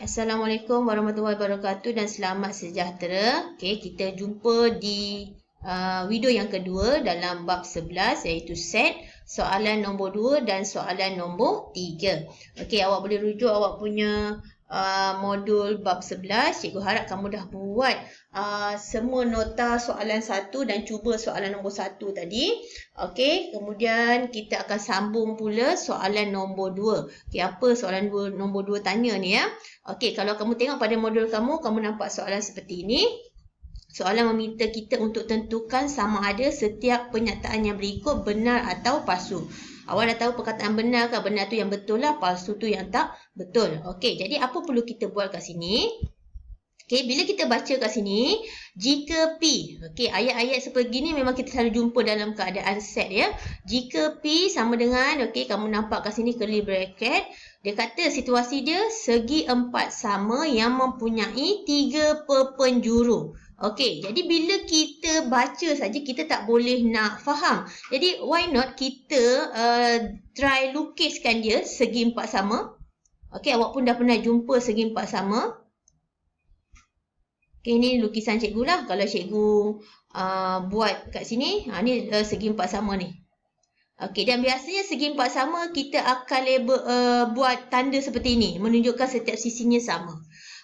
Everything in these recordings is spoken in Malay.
Assalamualaikum warahmatullahi wabarakatuh dan selamat sejahtera. Okey, kita jumpa di video yang kedua dalam bab 11 iaitu set, soalan nombor 2 dan soalan nombor 3. Okey, awak boleh rujuk awak punya modul bab 11. Cikgu harap kamu dah buat semua nota soalan 1 dan cuba soalan nombor 1 tadi. Okey, kemudian kita akan sambung pula soalan nombor 2. Okey, apa soalan nombor 2 tanya ni ya? Okey, kalau kamu tengok pada modul kamu nampak soalan seperti ini. Soalan meminta kita untuk tentukan sama ada setiap pernyataan yang berikut benar atau palsu. Awak dah tahu perkataan benar ke? Benar tu yang betul lah, palsu tu yang tak betul. Okey, jadi apa perlu kita buat kat sini? Okey, bila kita baca kat sini, jika P, okey, ayat-ayat seperti ni memang kita selalu jumpa dalam keadaan set ya. Jika P sama dengan, okey, kamu nampak kat sini curly bracket, dia kata situasi dia segi empat sama yang mempunyai 3 perpenjuru. Okey, jadi bila kita baca saja kita tak boleh nak faham. Jadi why not kita try lukiskan dia segi empat sama. Okey, awak pun dah pernah jumpa segi empat sama. Okey, ni lukisan cikgu lah. Kalau cikgu buat kat sini, ni segi empat sama ni. Okey, dan biasanya segi empat sama kita akan label buat tanda seperti ini, menunjukkan setiap sisinya sama.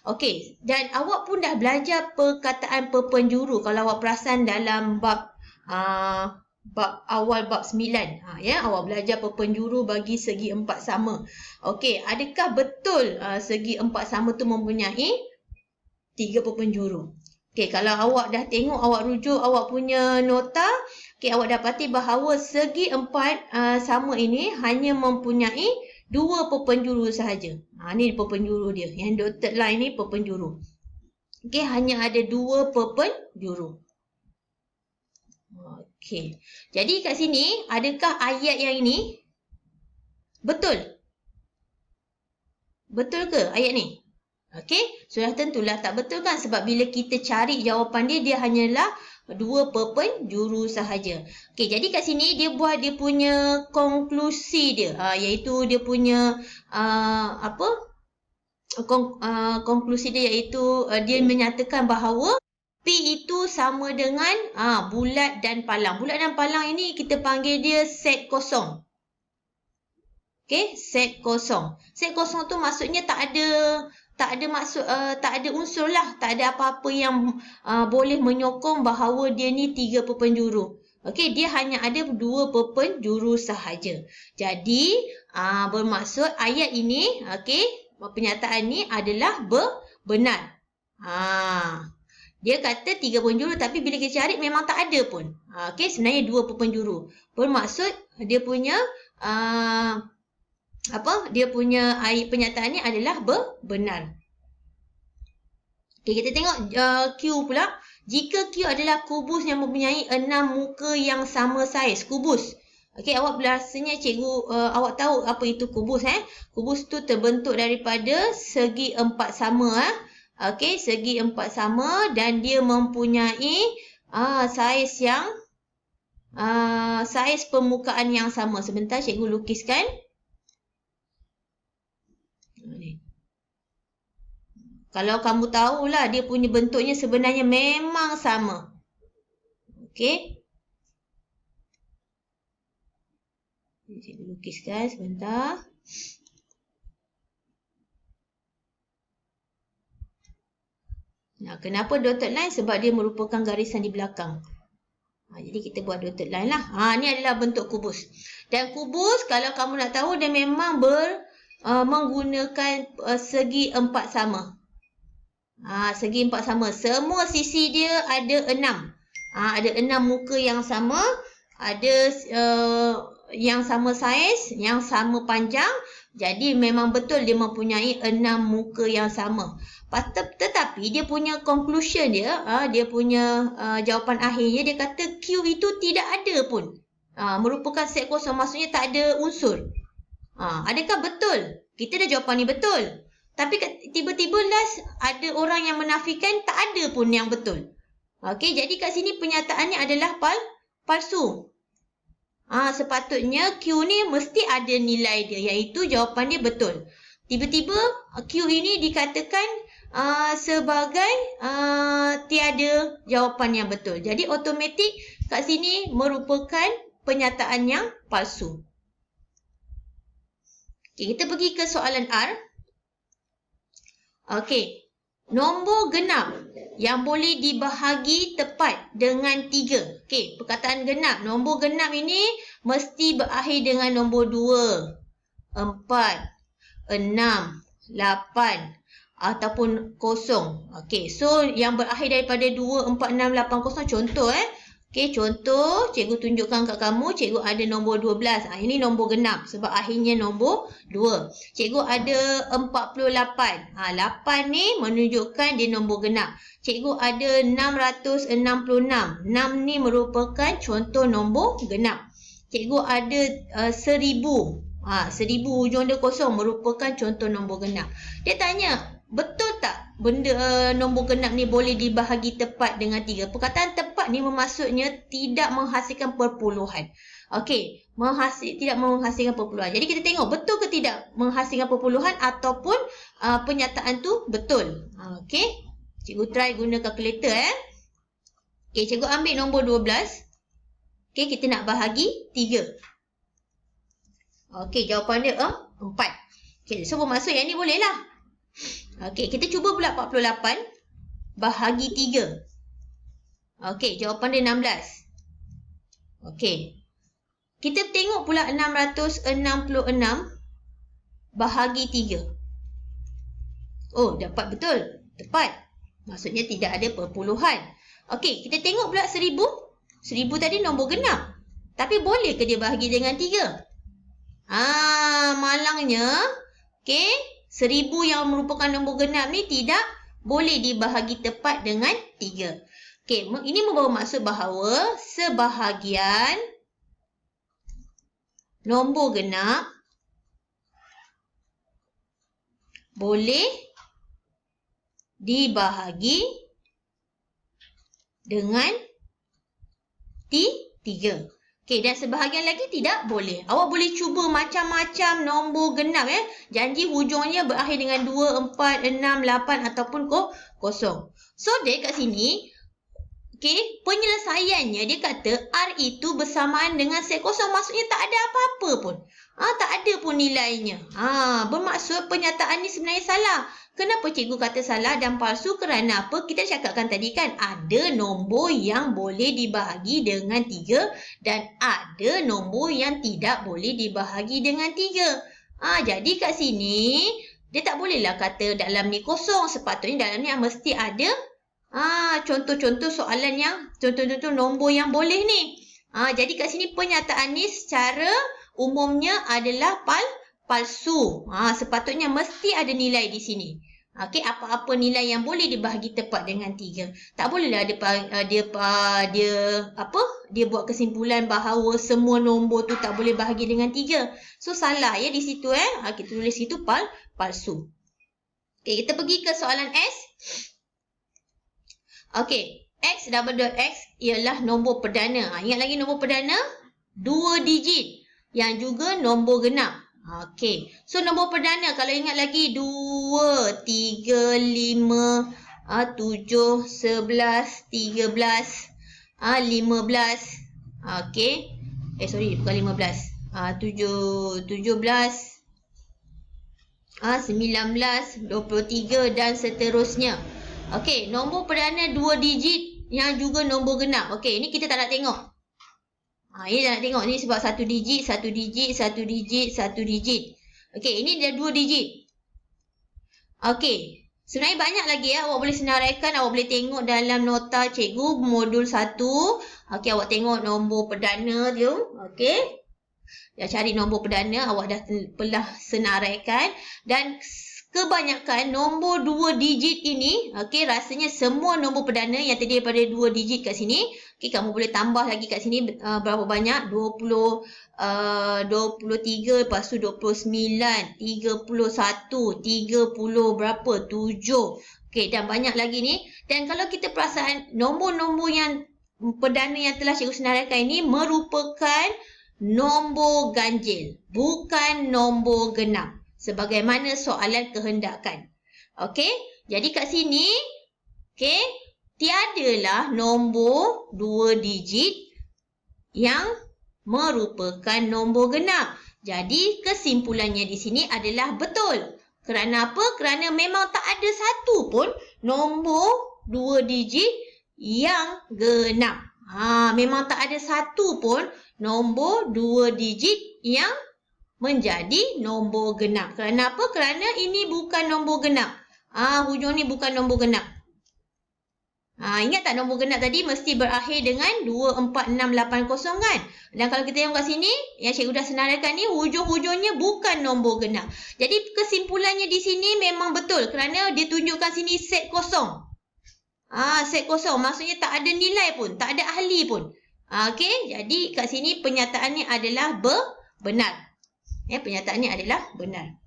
Okey, dan awak pun dah belajar perkataan perpenjuru kalau awak perasan dalam bab awal bab 9. Ya, awak belajar perpenjuru bagi segi empat sama. Okey, adakah betul segi empat sama tu mempunyai 3 perpenjuru? Okey, kalau awak dah tengok, awak rujuk awak punya nota, okey, awak dapati bahawa segi empat sama ini hanya mempunyai 2 perpenjuru sahaja. Ni perpenjuru dia. Yang dotted line ni perpenjuru. Okey, hanya ada 2 perpenjuru. Okey. Jadi kat sini, adakah ayat yang ini betul? Betul ke ayat ni? Okey, sudah tentulah tak betul kan? Sebab bila kita cari jawapan dia, dia hanyalah 2 perpenjuru sahaja. Okey, jadi kat sini dia buat dia punya konklusi dia, iaitu dia punya konklusi dia iaitu dia menyatakan bahawa P itu sama dengan bulat dan palang. Bulat dan palang ini kita panggil dia set kosong. Okey, set kosong. Set kosong tu maksudnya tak ada unsur lah, tak ada apa-apa yang boleh menyokong bahawa dia ni 3 perpenjuru. Okey, dia hanya ada 2 perpenjuru sahaja. Jadi bermaksud ayat ini, okey, pernyataan ni adalah benar. Dia kata 3 perpenjuru tapi bila kita cari memang tak ada pun. Okey, sebenarnya 2 perpenjuru. Bermaksud dia punya pernyataan ni adalah benar. Okey, kita tengok Q pula. Jika Q adalah kubus yang mempunyai 6 muka yang sama saiz, kubus. Okey, awak biasanya cikgu awak tahu apa itu kubus Kubus tu terbentuk daripada segi empat sama Okey, segi empat sama dan dia mempunyai saiz yang saiz permukaan yang sama. Sebentar cikgu lukiskan. Kalau kamu tahulah dia punya bentuknya sebenarnya memang sama. Okey. Cikgu lukiskan sebentar. Nah, kenapa dotted line? Sebab dia merupakan garisan di belakang. Jadi kita buat dotted line lah. Ni adalah bentuk kubus. Dan kubus kalau kamu nak tahu dia memang menggunakan segi empat sama. Segi empat sama. Semua sisi dia ada 6. Ada 6 muka yang sama. Ada yang sama saiz, yang sama panjang. Jadi memang betul dia mempunyai 6 muka yang sama. Tetapi dia punya conclusion dia, dia punya jawapan akhirnya, dia kata Q itu tidak ada pun. Merupakan set kosong, maksudnya tak ada unsur. Adakah betul? Kita dah jawapan ni betul. Tapi tiba-tiba last ada orang yang menafikan tak ada pun yang betul. Okey, jadi kat sini pernyataannya adalah palsu. Sepatutnya Q ni mesti ada nilai dia, iaitu jawapan dia betul. tiba-tiba Q ini dikatakan sebagai tiada jawapan yang betul. Jadi automatik kat sini merupakan penyataan yang palsu. Okay, kita pergi ke soalan R. Okey, nombor genap yang boleh dibahagi tepat dengan 3. Okey, perkataan genap. Nombor genap ini mesti berakhir dengan nombor 2, 4, 6, 8 ataupun 0. Okey, so yang berakhir daripada 2, 4, 6, 8, 0 contoh Okey, contoh cikgu tunjukkan kat kamu, cikgu ada nombor 12. Ini nombor genap sebab akhirnya nombor 2. Cikgu ada 48. 8 ni menunjukkan dia nombor genap. Cikgu ada 666. 6 ni merupakan contoh nombor genap. Cikgu ada 1000. 1000 hujung dia kosong merupakan contoh nombor genap. Dia tanya, betul tak benda nombor genap ni boleh dibahagi tepat dengan 3? Perkataan tepat ni bermaksudnya tidak menghasilkan perpuluhan. Okey, tidak menghasilkan perpuluhan. Jadi kita tengok betul ke tidak menghasilkan perpuluhan ataupun penyataan tu betul. Okey, cikgu try guna kalkulator Okey, cikgu ambil nombor 12. Okey, kita nak bahagi 3. Okey, jawapan dia 4. Okey, so bermaksud yang ni boleh lah. Okey, kita cuba pula 48 bahagi 3. Okey, jawapan dia 16. Okey. Kita tengok pula 666 bahagi 3. Oh, dapat betul. Tepat. Maksudnya tidak ada perpuluhan. Okey, kita tengok pula 1000. 1000 tadi nombor genap. Tapi boleh ke dia bahagi dengan 3? Malangnya, okey, 1000 yang merupakan nombor genap ni tidak boleh dibahagi tepat dengan 3. Okey, ini membawa maksud bahawa sebahagian nombor genap boleh dibahagi dengan 3. Okey, dan sebahagian lagi tidak boleh. Awak boleh cuba macam-macam nombor genap Janji hujungnya berakhir dengan 2, 4, 6, 8 ataupun 0. So dia kat sini, okey, penyelesaiannya dia kata R itu bersamaan dengan set kosong. Maksudnya tak ada apa-apa pun. Tak ada pun nilainya. Bermaksud pernyataan ni sebenarnya salah. Kenapa cikgu kata salah dan palsu? Kerana apa? Kita cakapkan tadi kan, ada nombor yang boleh dibahagi dengan 3 dan ada nombor yang tidak boleh dibahagi dengan 3. Jadi kat sini, dia tak bolehlah kata dalam ni kosong. Sepatutnya dalam ni mesti ada contoh-contoh soalan yang, contoh-contoh nombor yang boleh ni. Jadi kat sini pernyataan ni secara umumnya adalah palsu. Sepatutnya mesti ada nilai di sini. Okey, apa-apa nilai yang boleh dibahagi tepat dengan 3. Tak bolehlah dia buat kesimpulan bahawa semua nombor tu tak boleh bahagi dengan 3. So salah di situ kita tulis situ palsu. Okey, kita pergi ke soalan S. Okey, X double dot X ialah nombor perdana. Ingat lagi nombor perdana? 2 digit yang juga nombor genap. Okey. So nombor perdana kalau ingat lagi 2, 3, 5, 7, 11, 13, 15. Okey. Bukan 15. 17, 19, 23 dan seterusnya. Okey, nombor perdana 2 digit yang juga nombor genap. Okey, ini kita tak nak tengok. Ini tak nak tengok. Ni sebab 1 digit, 1 digit, 1 digit, 1 digit. Okey, ini dah 2 digit. Okey. Sebenarnya banyak lagi awak boleh senaraikan, awak boleh tengok dalam nota cikgu modul 1. Okey, awak tengok nombor perdana tu. Okey. Dah cari nombor perdana, awak dah telah senaraikan dan kebanyakan nombor 2 digit ini, okey, rasanya semua nombor perdana yang terdiri daripada 2 digit kat sini. Okey, kamu boleh tambah lagi kat sini berapa banyak? 23, lepas tu 29, 31, 30 berapa? 7. Okey, dan banyak lagi ni. Dan kalau kita perasan, nombor-nombor yang perdana yang telah cikgu senaraikan ini merupakan nombor ganjil, bukan nombor genap. sebagaimana soalan kehendakkan. Okey, jadi kat sini, okey, tiadalah nombor 2 digit yang merupakan nombor genap. Jadi kesimpulannya di sini adalah betul. Kerana apa? Kerana memang tak ada satu pun nombor 2 digit yang genap. Memang tak ada satu pun nombor 2 digit yang menjadi nombor genap. Kerana apa? Kerana ini bukan nombor genap. Hujung ni bukan nombor genap. Ingat tak nombor genap tadi mesti berakhir dengan 24680 kan? Dan kalau kita tengok kat sini, yang cikgu dah senaraikan ni, hujung-hujungnya bukan nombor genap. Jadi kesimpulannya di sini memang betul kerana dia tunjukkan sini set kosong. Set kosong maksudnya tak ada nilai pun, tak ada ahli pun. Okey, jadi kat sini penyataannya adalah benar. Penyataannya adalah benar.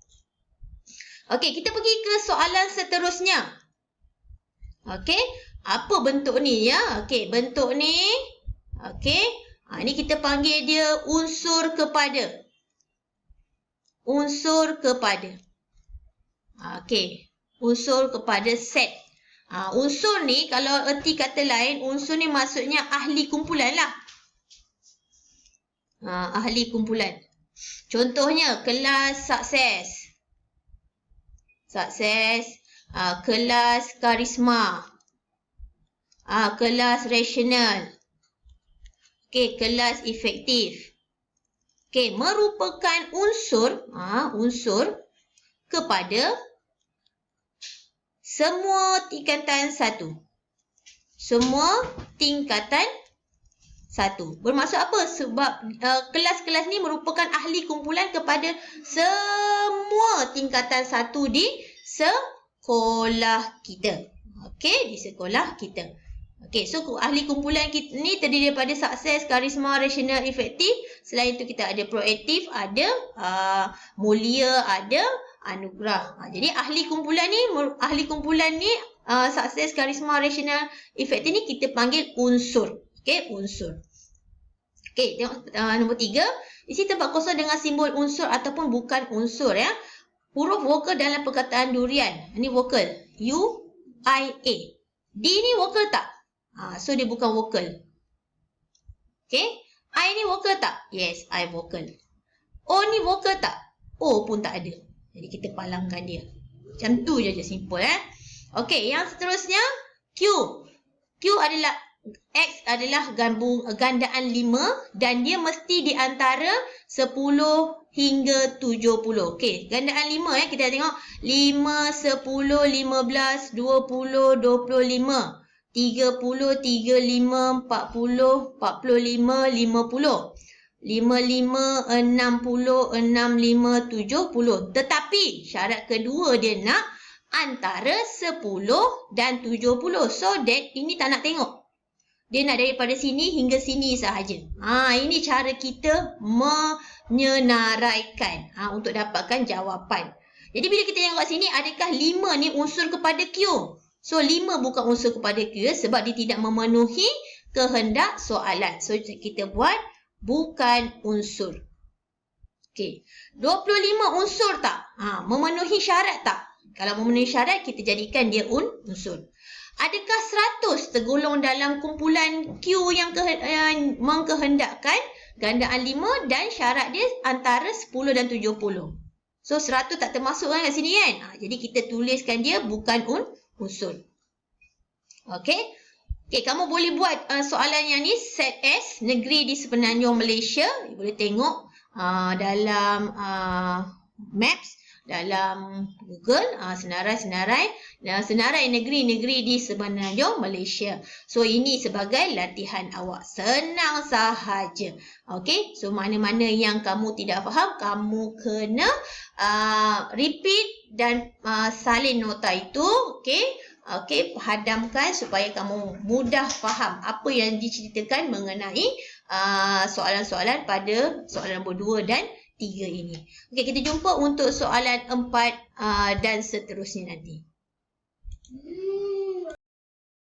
Okey, kita pergi ke soalan seterusnya. Okey. Apa bentuk ni ya? Okey, bentuk ni. Okey. Ini kita panggil dia unsur kepada. Unsur kepada. Okey. Unsur kepada set. Unsur ni kalau erti kata lain, unsur ni maksudnya ahli kumpulan lah. Ahli kumpulan. Contohnya kelas sukses. Kelas karisma. Kelas rasional. Okey, kelas efektif. Okey, merupakan unsur kepada semua tingkatan 1. Semua tingkatan 1. Bermaksud apa? Sebab kelas-kelas ni merupakan ahli kumpulan kepada semua tingkatan 1 di sekolah kita. Okey, di sekolah kita. Okey, so ahli kumpulan kita ni terdiri daripada sukses, karisma, rasional, efektif. Selain itu kita ada proaktif, ada mulia, ada anugerah. Jadi ahli kumpulan ni sukses, karisma, rasional, efektif ni kita panggil unsur. Okey, unsur. Okey, tengok nombor 3. Isi tempat kosong dengan simbol unsur ataupun bukan unsur ya. Huruf vokal dalam perkataan durian. Ini vokal. U, I, A. D ni vokal tak? So dia bukan vokal. Okay. I ni vokal tak? Yes, I vokal. O ni vokal tak? O pun tak ada. Jadi kita palangkan dia. Macam tu je simple Okay, yang seterusnya Q. Q adalah X adalah gandaan 5 dan dia mesti di antara 10 hingga 70. Okey, gandaan 5 kita tengok 5, 10, 15, 20, 25, 30, 35, 40, 45, 50, 55, 60, 60, 65, 70. Tetapi syarat kedua dia nak antara 10 dan 70. So that ini tak nak tengok. Dia nak daripada sini hingga sini sahaja. Ini cara kita menyenaraikan untuk dapatkan jawapan. Jadi bila kita tengok kat sini, adakah 5 ni unsur kepada Q? So 5 bukan unsur kepada Q sebab dia tidak memenuhi kehendak soalan. So kita buat bukan unsur. Okey. 25 unsur tak? Memenuhi syarat tak? Kalau memenuhi syarat, kita jadikan dia unsur. Adakah 100 tergolong dalam kumpulan Q yang mengkehendakkan gandaan 5 dan syarat dia antara 10 dan 70. So 100 tak termasuk kan kat sini kan? Jadi kita tuliskan dia bukan unsur. Okey. Okey, kamu boleh buat soalan yang ni set S, negeri di semenanjung Malaysia. Boleh tengok dalam Maps. Dalam Google, senarai negeri-negeri di semenanjung Malaysia. So, ini sebagai latihan awak. Senang sahaja. Okey, so mana-mana yang kamu tidak faham, kamu kena repeat dan salin nota itu. Okey, hadamkan supaya kamu mudah faham apa yang diceritakan mengenai soalan-soalan pada soalan nombor 2 dan 3 ini. Okey, kita jumpa untuk soalan 4 dan seterusnya nanti.